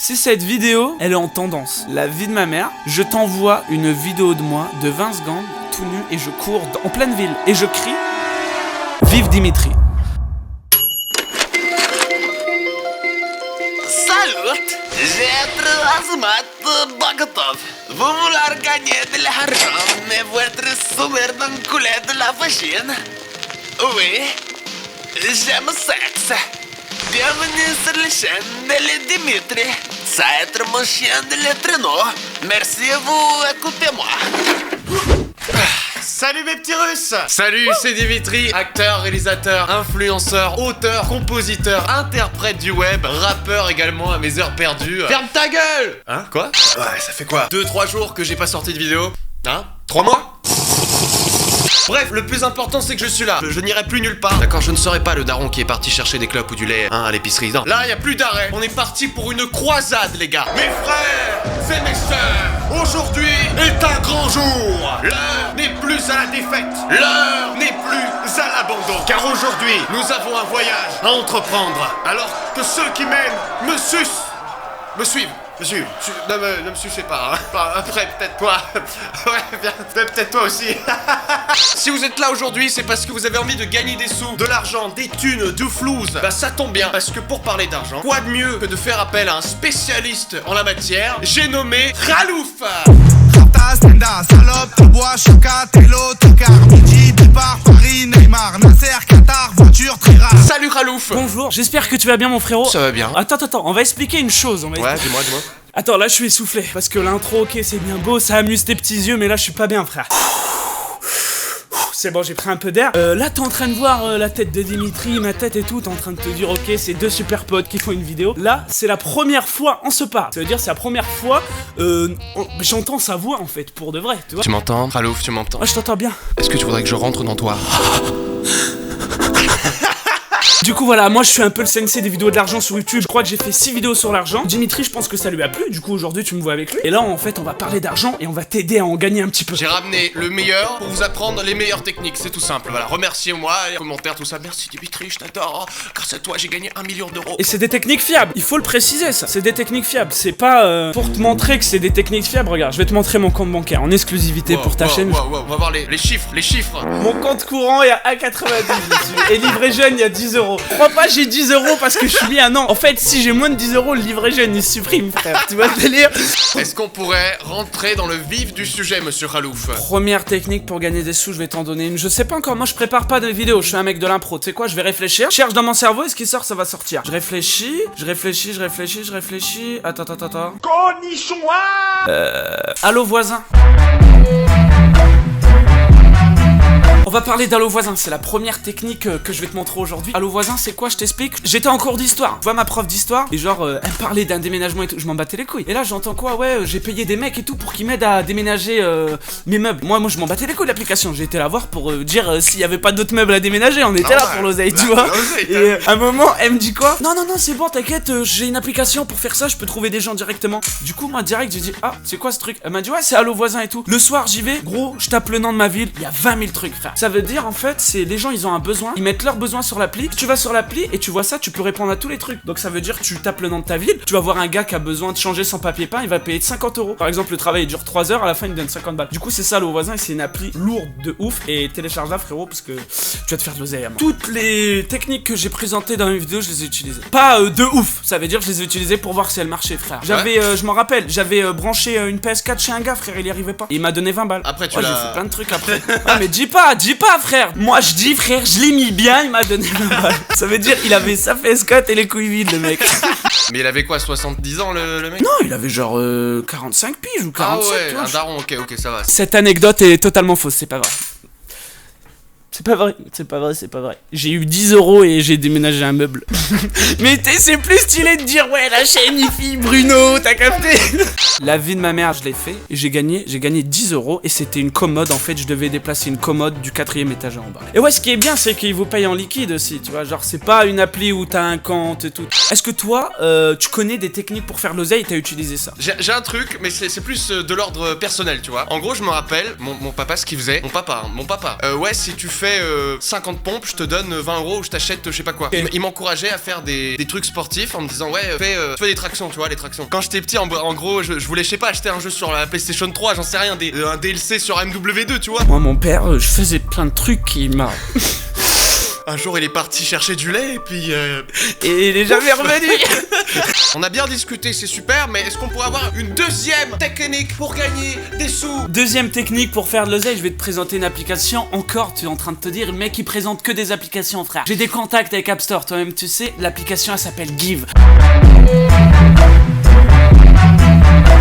Si cette vidéo, elle est en tendance, la vie de ma mère, je t'envoie une vidéo de moi de 20 secondes, tout nu, et je cours en pleine ville. Et je crie « Vive Dimitri !» Salut! J'ai transmat Bogotov. Vous voulez gagner de l'argent, mais votre sommaire d'enculé de la vagine? Oui, j'aime sexe. Bienvenue sur la chaîne de Dimitri. Ça va être mon chien de l'étraîneau. Merci à vous, écoutez-moi. Salut mes petits Russes! Salut, c'est Dimitri, acteur, réalisateur, influenceur, auteur, compositeur, interprète du web, rappeur également à mes heures perdues. Ferme ta gueule! Hein? Quoi? Ouais, ça fait quoi? 2-3 jours que j'ai pas sorti de vidéo? Hein? 3 mois? Bref, le plus important c'est que je suis là. Je n'irai plus nulle part. D'accord, je ne serai pas le daron qui est parti chercher des clopes ou du lait à l'épicerie. Non. Là, y a plus d'arrêt. On est parti pour une croisade, les gars. Mes frères et mes sœurs, aujourd'hui est un grand jour. L'heure n'est plus à la défaite. L'heure n'est plus à l'abandon. Car aujourd'hui, nous avons un voyage à entreprendre. Alors que ceux qui m'aiment me suivent. Monsieur, ne me sucez pas, hein. Enfin, après, peut-être toi. Ouais, bien, peut-être toi aussi. Si vous êtes là aujourd'hui, c'est parce que vous avez envie de gagner des sous, de l'argent, des thunes, du flouze. Bah ça tombe bien, parce que pour parler d'argent, quoi de mieux que de faire appel à un spécialiste en la matière? J'ai nommé Khalouf. Stenda, salope, te bois, choca, télo, tocard, midi, départ, Paris, Neymar, Nasser, Qatar, voiture, très rare. Salut Khalouf. Bonjour, j'espère que tu vas bien mon frérot. Ça va bien. Attends, on va expliquer une chose. Ouais, dis-moi. Attends, là je suis essoufflé, parce que l'intro, ok, c'est bien beau, ça amuse tes petits yeux, mais là je suis pas bien frère. C'est bon, j'ai pris un peu d'air. Là, t'es en train de voir la tête de Dimitri, ma tête et tout. T'es en train de te dire, ok, c'est deux super potes qui font une vidéo. Là, c'est la première fois on se parle. Ça veut dire, c'est la première fois j'entends sa voix en fait, pour de vrai, tu vois. Tu m'entends, Khalouf, tu m'entends? Ouais, je t'entends bien. Est-ce que tu voudrais que je rentre dans toi? Du coup voilà, moi je suis un peu le sensei des vidéos de l'argent sur YouTube. Je crois que j'ai fait 6 vidéos sur l'argent. Dimitri, je pense que ça lui a plu. Du coup aujourd'hui tu me vois avec lui. Et là en fait on va parler d'argent et on va t'aider à en gagner un petit peu. J'ai ramené le meilleur pour vous apprendre les meilleures techniques, c'est tout simple. Voilà, remerciez-moi, les commentaires, tout ça. Merci Dimitri, je t'adore. Grâce à toi j'ai gagné 1 million d'euros. Et c'est des techniques fiables, il faut le préciser ça. C'est des techniques fiables, c'est pas pour te montrer que c'est des techniques fiables. Regarde, je vais te montrer mon compte bancaire en exclusivité pour ta chaîne. On va voir les chiffres. Mon compte courant est à 1,90 dessus. Et livret jeune il y a 10 euros. Crois pas, j'ai 10 euros parce que je suis bien. Non, en fait, si j'ai moins de 10 euros, le livret jeune il se supprime, frère. Tu vois le délire? Est-ce qu'on pourrait rentrer dans le vif du sujet, monsieur Khalouf? Première technique pour gagner des sous, je vais t'en donner une. Je sais pas encore, moi je prépare pas de vidéos, je suis un mec de l'impro. Tu sais quoi, je vais réfléchir. Je cherche dans mon cerveau et ce qui sort, ça va sortir. Je réfléchis. Attends. Cornichon. Allô voisin. On va parler d'Allo voisin, c'est la première technique que je vais te montrer aujourd'hui. Allo voisin, c'est quoi? Je t'explique. J'étais en cours d'histoire, je vois ma prof d'histoire, et genre, elle me parlait d'un déménagement et tout, je m'en battais les couilles. Et là, j'entends quoi? Ouais, j'ai payé des mecs et tout pour qu'ils m'aident à déménager mes meubles. Moi, je m'en battais les couilles de l'application. J'ai été la voir pour dire s'il y avait pas d'autres meubles à déménager. On était là pour l'oseille, tu vois. Et à un moment, elle me dit quoi? Non, c'est bon, t'inquiète, j'ai une application pour faire ça, je peux trouver des gens directement. Du coup, moi, direct, j'ai dit, ah, c'est quoi ce truc? Elle m'a dit, ouais, c'est Allo voisin et tout. Le soir, j'y vais, gros, je tape le nom de ma ville, il y a 20 000 trucs, frère. Ça veut dire en fait, c'est les gens ils ont un besoin, ils mettent leurs besoins sur l'appli. Tu vas sur l'appli et tu vois ça, tu peux répondre à tous les trucs. Donc ça veut dire tu tapes le nom de ta ville, tu vas voir un gars qui a besoin de changer son papier peint, il va payer 50 euros. Par exemple, le travail il dure 3 heures, à la fin il me donne 50 balles. Du coup, c'est ça le voisin et c'est une appli lourde de ouf et télécharge-la frérot parce que tu vas te faire de l'oseille à moi. Toutes les techniques que j'ai présentées dans mes vidéos, je les ai utilisées. Pas de ouf, ça veut dire je les ai utilisées pour voir si elles marchaient, frère. J'avais, je m'en rappelle, j'avais branché une PS4 chez un gars, frère, il y arrivait pas. Et il m'a donné 20 balles. Après tu j'ai fait plein de trucs après. Ah mais dis pas frère. Moi je dis frère, je l'ai mis bien, il m'a donné 20 balles. Ça veut dire il avait sa fescotte et les couilles vides le mec. Mais il avait quoi, 70 ans le mec? Non, il avait genre 45 piges ou 47. Ah ouais, tu vois, un daron, ok, ça va. Cette anecdote est totalement fausse, c'est pas vrai. C'est pas vrai. J'ai eu 10 euros et j'ai déménagé un meuble. Mais c'est plus stylé de dire ouais la chaîne IFI Bruno, t'as capté? La vie de ma mère, je l'ai fait et j'ai gagné 10 euros et c'était une commode en fait, je devais déplacer une commode du 4ème étage en bas. Et ouais, ce qui est bien c'est qu'ils vous payent en liquide aussi, tu vois, genre c'est pas une appli où t'as un compte et tout. Est-ce que toi, tu connais des techniques pour faire l'oseille et t'as utilisé ça? J'ai un truc, mais c'est plus de l'ordre personnel, tu vois. En gros, je me rappelle, mon papa ce qu'il faisait, mon papa, ouais, si tu fais fais 50 pompes, je te donne 20 €, je t'achète je sais pas quoi. Il m'encourageait à faire des trucs sportifs en me disant ouais, fais des tractions, tu vois, les tractions. Quand j'étais petit, en gros, je voulais, je sais pas, acheter un jeu sur la PlayStation 3, j'en sais rien, un DLC sur MW2, tu vois. Moi, mon père, je faisais plein de trucs qui m'a... Un jour, il est parti chercher du lait et puis... Et il est jamais revenu. On a bien discuté, c'est super, mais est-ce qu'on pourrait avoir une deuxième technique pour gagner des sous? Deuxième technique pour faire de l'oseille, je vais te présenter une application. Encore, tu es en train de te dire, le mec il présente que des applications, frère. J'ai des contacts avec App Store, toi-même tu sais, l'application elle s'appelle Give.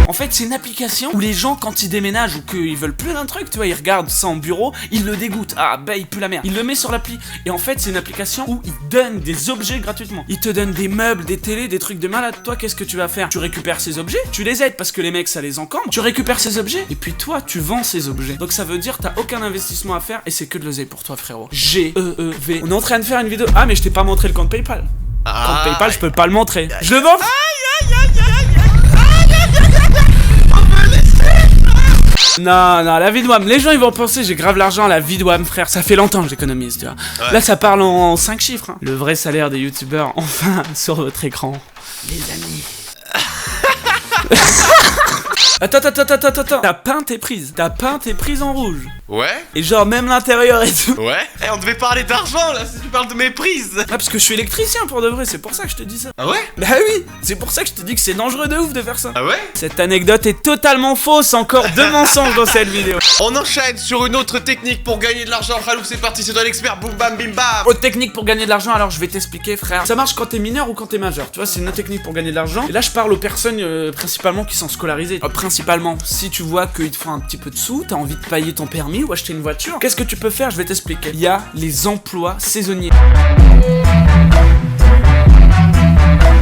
En fait, c'est une application où les gens, quand ils déménagent ou qu'ils veulent plus d'un truc, tu vois, ils regardent ça en bureau, ils le dégoûtent. Ah, bah, il pue la merde. Il le met sur l'appli. Et en fait, c'est une application où ils donnent des objets gratuitement. Ils te donnent des meubles, des télés, des trucs de malade. Toi, qu'est-ce que tu vas faire? Tu récupères ces objets, tu les aides parce que les mecs, ça les encombre. Tu récupères ces objets et puis toi, tu vends ces objets. Donc ça veut dire, t'as aucun investissement à faire et c'est que de l'oseille pour toi, frérot. G-E-E-V. On est en train de faire une vidéo. Ah, mais je t'ai pas montré le compte PayPal. Compte PayPal, je peux pas le montrer. Je le vends. Non, la vie de WAM, les gens ils vont penser j'ai grave l'argent à la vie de WAM, frère, ça fait longtemps que j'économise, tu vois. Ouais. Là ça parle en 5 chiffres, hein. Le vrai salaire des youtubeurs, enfin, sur votre écran, les amis. Attends, t'as peint tes prises en rouge. Ouais. Et genre même l'intérieur et tout. Ouais. Eh, on devait parler d'argent là, si tu parles de mes prises. Ah, parce que je suis électricien pour de vrai, c'est pour ça que je te dis ça. Ah ouais? Bah oui, c'est pour ça que je te dis que c'est dangereux de ouf de faire ça. Ah ouais? Cette anecdote est totalement fausse, encore 2 mensonges dans cette vidéo. On enchaîne sur une autre technique pour gagner de l'argent. Khalouf, c'est parti, c'est toi l'expert, boum bam bim bam. Autre technique pour gagner de l'argent, alors je vais t'expliquer, frère. Ça marche quand t'es mineur ou quand t'es majeur, tu vois, c'est une autre technique pour gagner de l'argent. Et là je parle aux personnes principalement qui sont scolarisées. Principalement, si tu vois qu'il te faut un petit peu de sous, t'as envie de payer ton permis ou acheter une voiture, qu'est-ce que tu peux faire? Je vais t'expliquer. Il y a les emplois saisonniers.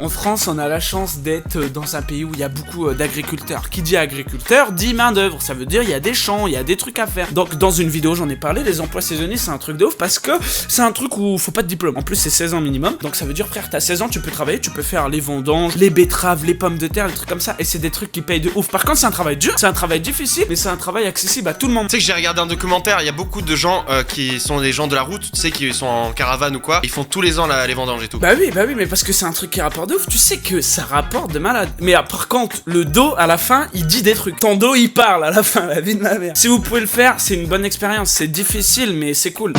En France, on a la chance d'être dans un pays où il y a beaucoup d'agriculteurs. Qui dit agriculteur dit main d'œuvre. Ça veut dire il y a des champs, il y a des trucs à faire. Donc dans une vidéo, j'en ai parlé, les emplois saisonniers, c'est un truc de ouf parce que c'est un truc où faut pas de diplôme. En plus, c'est 16 ans minimum. Donc ça veut dire, frère, t'as 16 ans, tu peux travailler, tu peux faire les vendanges, les betteraves, les pommes de terre, les trucs comme ça. Et c'est des trucs qui payent de ouf. Par contre, c'est un travail dur, c'est un travail difficile, mais c'est un travail accessible à tout le monde. Tu sais que j'ai regardé un documentaire, il y a beaucoup de gens qui sont des gens de la route, tu sais, qui sont en caravane ou quoi. Ils font tous les ans les vendanges et tout. Bah oui, mais parce que c'est un truc qui rapporte de ouf. Tu sais que ça rapporte de malade. Mais par contre, le dos, à la fin, il dit des trucs. Ton dos, il parle à la fin, la vie de ma mère. Si vous pouvez le faire, c'est une bonne expérience. C'est difficile, mais c'est cool.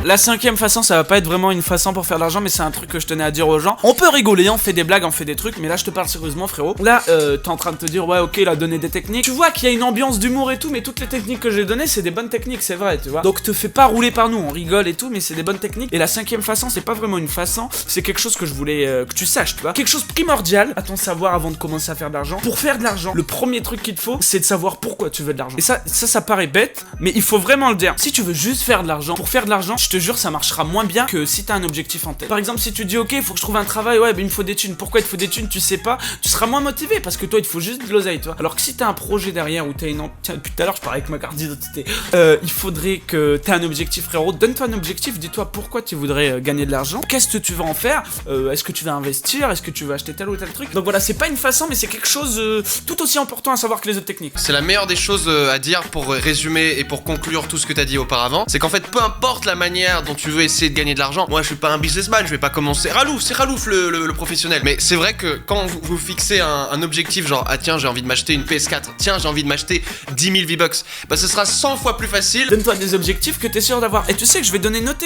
La 5e façon, ça va pas être vraiment une façon pour faire de l'argent, mais c'est un truc que je tenais à dire aux gens. On peut rigoler, on fait des blagues, on fait des trucs, mais là je te parle sérieusement, frérot. Là, t'es en train de te dire, ouais, ok, il a donné des techniques. Tu vois qu'il y a une ambiance d'humour et tout, mais toutes les techniques que j'ai données, c'est des bonnes techniques, c'est vrai, tu vois. Donc te fais pas rouler par nous, on rigole et tout, mais c'est des bonnes techniques. Et la 5e façon, c'est pas vraiment une façon, c'est quelque chose que je voulais que tu saches, tu vois. Quelque chose primordial à ton savoir avant de commencer à faire de l'argent. Pour faire de l'argent, le premier truc qu'il te faut, c'est de savoir pourquoi tu veux de l'argent. Et ça paraît bête, mais il faut vraiment le dire. Si tu veux juste faire de l'argent, pour faire de l'argent, je te jure, ça marchera moins bien que si t'as un objectif en tête. Par exemple, si tu dis ok, il faut que je trouve un travail, ouais, mais il me faut des thunes. Pourquoi il te faut des thunes? Tu sais pas, tu seras moins motivé parce que toi, il te faut juste de l'oseille, toi. Alors que si t'as un projet derrière ou t'as une. Tiens, depuis tout à l'heure, je parlais avec ma carte d'identité. Il faudrait que t'aies un objectif, frérot. Donne-toi un objectif, dis-toi pourquoi tu voudrais gagner de l'argent. Qu'est-ce que tu vas en faire? Est-ce que tu vas investir? Est-ce que tu vas acheter tel ou tel truc? Donc voilà, c'est pas une façon, mais c'est quelque chose tout aussi important à savoir que les autres techniques. C'est la meilleure des choses à dire pour résumer et pour conclure tout ce que t'as dit auparavant. C'est qu'en fait, peu importe la manière dont tu veux essayer de gagner de l'argent, moi je suis pas un businessman, je vais pas commencer. C'est Khalouf le professionnel. Mais c'est vrai que quand vous fixez un objectif, genre ah tiens, j'ai envie de m'acheter une PS4, tiens, j'ai envie de m'acheter 10 000 V-Bucks, bah ce sera 100 fois plus facile. Donne-toi des objectifs que t'es sûr d'avoir. Et tu sais que je vais donner une autre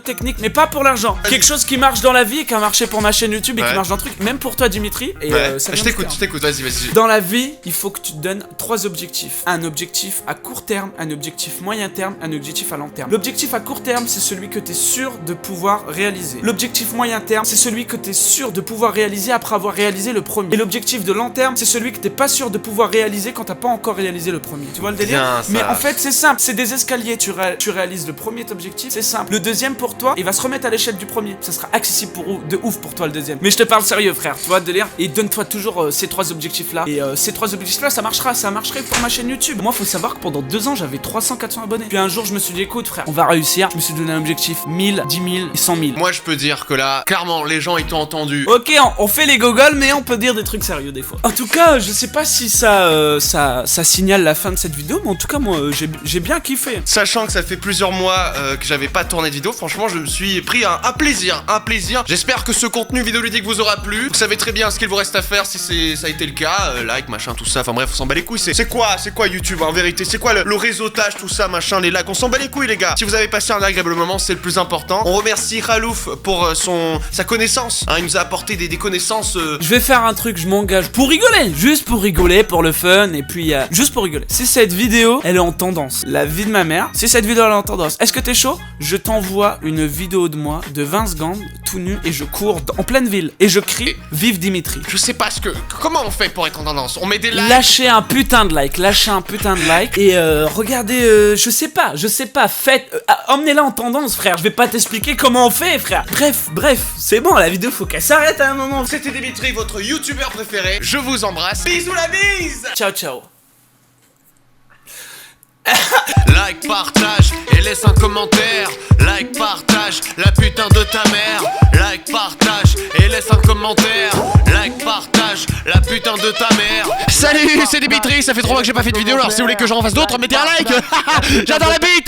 technique, mais pas pour l'argent. Quelque chose qui marche dans la vie, qui a marché pour ma chaîne YouTube et qui marche dans le truc, même pour toi, Dimitri. Et ça je t'écoute, vas-y. Dans la vie, il faut que tu te donnes 3 objectifs. Un objectif à court terme, un objectif moyen terme, un objectif à long terme. L'objectif à court terme, c'est celui que t'es sûr de pouvoir réaliser. L'objectif moyen terme, c'est celui que t'es sûr de pouvoir réaliser après avoir réalisé le premier. Et l'objectif de long terme, c'est celui que t'es pas sûr de pouvoir réaliser quand t'as pas encore réalisé le premier. Tu vois le délire? Mais en fait, c'est simple, c'est des escaliers. Tu réalises le premier objectif, c'est simple. Le deuxième pour toi, il va se remettre à l'échelle du premier. Ça sera accessible de ouf pour toi le deuxième. Mais je te parle sérieux, frère. Tu vois le délire? Et donne-toi toujours ces 3 objectifs-là. Et ces 3 objectifs-là, ça marcherait pour ma chaîne YouTube. Moi, faut savoir que pendant 2 ans, j'avais 300-400 abonnés. Puis un jour, je me suis dit, écoute, frère, on va réussir. Je me suis s'est donné un objectif 1000, 10 000 et 100 000. Moi je peux dire que là, clairement, les gens ils t'ont entendu. Ok, on fait les gogoles, mais on peut dire des trucs sérieux des fois. En tout cas, je sais pas si ça signale la fin de cette vidéo, mais en tout cas, moi, j'ai bien kiffé. Sachant que ça fait plusieurs mois que j'avais pas tourné de vidéo, franchement, je me suis pris un plaisir, un plaisir. J'espère que ce contenu vidéoludique vous aura plu. Vous savez très bien ce qu'il vous reste à faire si ça a été le cas. Like, machin, tout ça. Enfin bref, on s'en bat les couilles. C'est quoi YouTube en vérité? C'est quoi le réseautage, tout ça, machin, les likes? On s'en bat les couilles, les gars. Si vous avez passé un agréable moment, c'est le plus important. On remercie Khalouf pour sa connaissance. Hein, il nous a apporté des connaissances. Je vais faire un truc, je m'engage pour rigoler, juste pour rigoler, pour le fun, et puis juste pour rigoler. Si cette vidéo, elle est en tendance, la vie de ma mère, si cette vidéo elle est en tendance, est-ce que t'es chaud? Je t'envoie une vidéo de moi de 20 secondes, tout nu, et je cours en pleine ville, et je crie « Vive Dimitri ». Je sais pas comment on fait pour être en tendance. On met des likes. Lâchez un putain de like, et regardez, je sais pas, faites, emmenez-la en tendance, frère, je vais pas t'expliquer comment on fait, frère. Bref, c'est bon, la vidéo faut qu'elle s'arrête à un moment. C'était Dimitri, votre youtubeur préféré. Je vous embrasse. Bisous la bise. Ciao, ciao. Like, partage et laisse un commentaire. Like, partage la putain de ta mère. Like, partage et laisse un commentaire. Like, partage la putain de ta mère. Salut, c'est Dimitri, ça fait 3 mois que j'ai pas fait de vidéo, alors si vous voulez que j'en fasse d'autres, mettez un like. J'adore la bite.